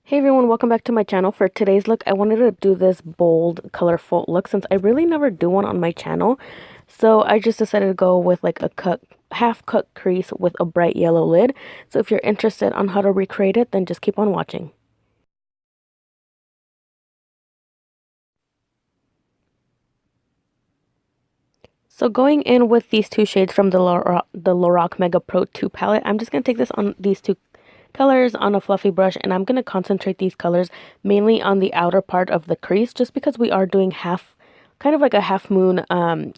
Hey everyone, welcome back to my channel. For today's look, I wanted to do this bold, colorful look since I really never do one on my channel. So I just decided to go with like a half cut crease with a bright yellow lid. So if you're interested on how to recreate it, then just keep on watching. So going in with these two shades from the Lorac Mega Pro 2 palette, I'm just going to take this on these two colors on a fluffy brush, and I'm going to concentrate these colors mainly on the outer part of the crease just because we are doing kind of like a half moon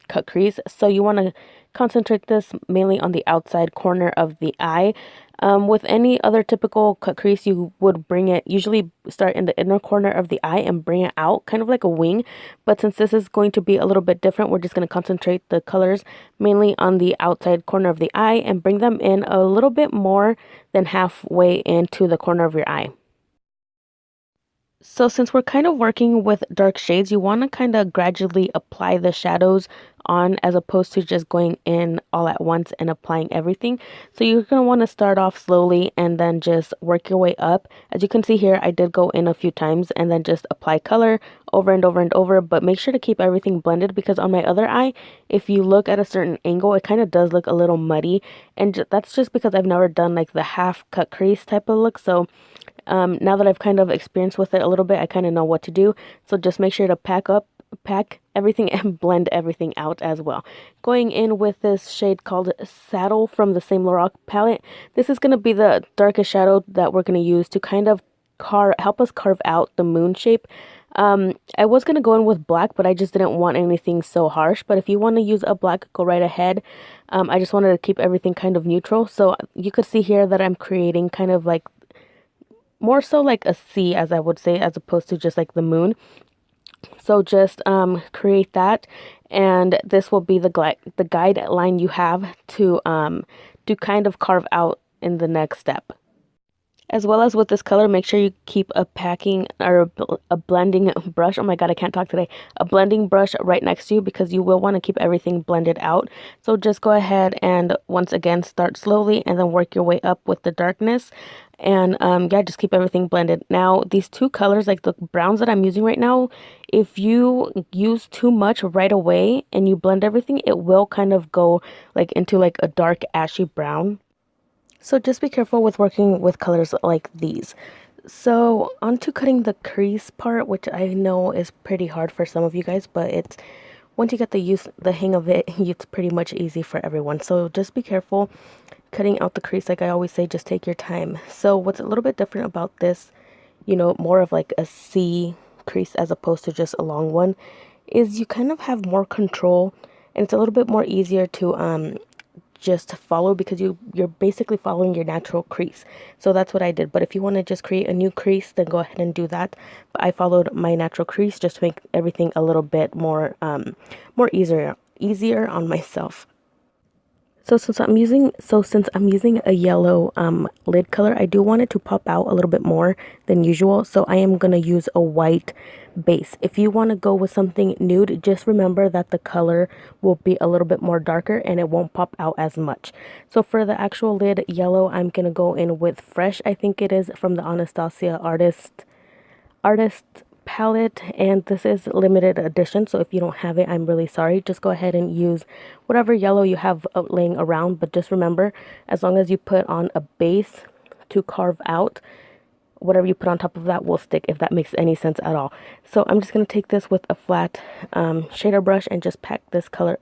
cut crease. So you want to concentrate this mainly on the outside corner of the eye. With any other typical cut crease, you would usually start in the inner corner of the eye and bring it out, kind of like a wing. But since this is going to be a little bit different, we're just going to concentrate the colors mainly on the outside corner of the eye and bring them in a little bit more than halfway into the corner of your eye. So since we're kind of working with dark shades, you want to kind of gradually apply the shadows on as opposed to just going in all at once and applying everything. So you're going to want to start off slowly and then just work your way up. As you can see here, I did go in a few times and then just apply color over and over and over, but make sure to keep everything blended because on my other eye, if you look at a certain angle, it kind of does look a little muddy, and that's just because I've never done like the half cut crease type of look. So now that I've kind of experienced with it a little bit, I kind of know what to do. So just make sure to pack everything and blend everything out as well. Going in with this shade called Saddle from the same Lorac palette. This is going to be the darkest shadow that we're going to use to kind of help us carve out the moon shape. I was going to go in with black, but I just didn't want anything so harsh. But if you want to use a black, go right ahead. I just wanted to keep everything kind of neutral. So you could see here that I'm creating kind of like more so like a C, as I would say, as opposed to just like the moon. So just create that, and this will be the guideline you have to kind of carve out in the next step. As well as with this color, make sure you keep a packing or a blending brush. Oh my god, I can't talk today. A blending brush right next to you because you will want to keep everything blended out. So just go ahead and once again start slowly and then work your way up with the darkness. And yeah, just keep everything blended. Now, these two colors, like the browns that I'm using right now, if you use too much right away and you blend everything, it will kind of go like into like a dark ashy brown. So just be careful with working with colors like these. So onto cutting the crease part, which I know is pretty hard for some of you guys, but it's once you get the hang of it, it's pretty much easy for everyone. So just be careful cutting out the crease. Like I always say, just take your time. So what's a little bit different about this, more of like a C crease as opposed to just a long one, is you kind of have more control, and it's a little bit more easier to just follow because you're basically following your natural crease. So that's what I did. But if you want to just create a new crease, then go ahead and do that. But I followed my natural crease just to make everything a little bit more easier on myself. So since I'm using a yellow lid color, I do want it to pop out a little bit more than usual. So I am going to use a white base. If you want to go with something nude, just remember that the color will be a little bit more darker and it won't pop out as much. So for the actual lid yellow, I'm going to go in with Fresh. I think it is from the Anastasia artist palette, and this is limited edition, so if you don't have it, I'm really sorry. Just go ahead and use whatever yellow you have laying around, but just remember, as long as you put on a base to carve out, whatever you put on top of that will stick, if that makes any sense at all. So I'm just going to take this with a flat shader brush and just pack this color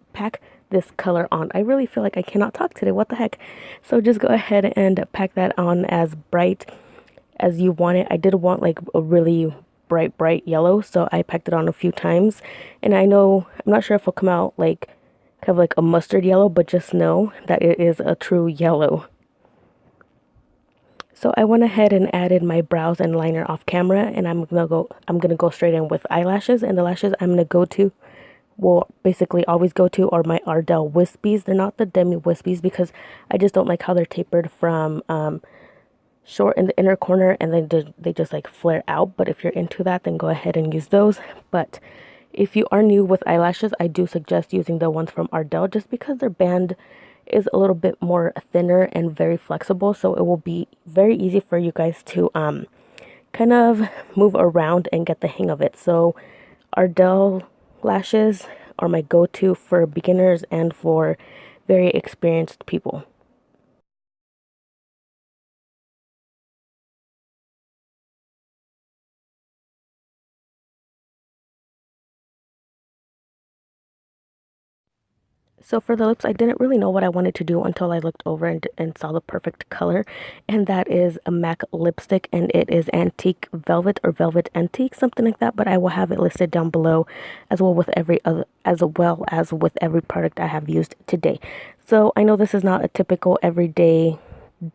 on. I really feel like I cannot talk today, what the heck. So just go ahead and pack that on as bright as you want it. I did want like a really bright yellow, so I packed it on a few times, and I'm not sure if it'll come out like kind of like a mustard yellow, but just know that it is a true yellow. So I went ahead and added my brows and liner off camera, and I'm gonna go straight in with eyelashes, and the lashes I'm gonna basically always go to are my Ardell wispies. They're not the demi wispies because I just don't like how they're tapered from short in the inner corner and then they just like flare out. But if you're into that, then go ahead and use those. But if you are new with eyelashes, I do suggest using the ones from Ardell just because their band is a little bit more thinner and very flexible, so it will be very easy for you guys to kind of move around and get the hang of it. So ardell lashes are my go-to for beginners and for very experienced people. So for the lips, I didn't really know what I wanted to do until I looked over and saw the perfect color. And that is a MAC lipstick, and it is Antique Velvet or Velvet Antique, something like that. But I will have it listed down below as well with every other, as well as with every product I have used today. So I know this is not a typical everyday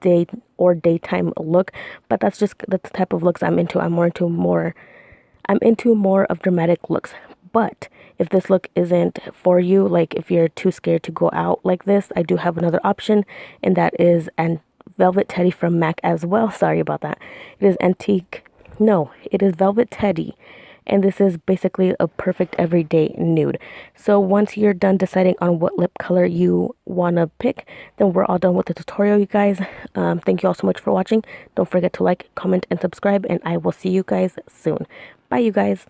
day or daytime look, but that's just the type of looks I'm into. I'm into more of dramatic looks. But if this look isn't for you, like if you're too scared to go out like this, I do have another option, and that is an Velvet Teddy from MAC as well. Sorry about that. It is antique. No, it is Velvet Teddy. And this is basically a perfect everyday nude. So once you're done deciding on what lip color you want to pick, then we're all done with the tutorial, you guys. Thank you all so much for watching. Don't forget to like, comment, and subscribe, and I will see you guys soon. Bye, you guys.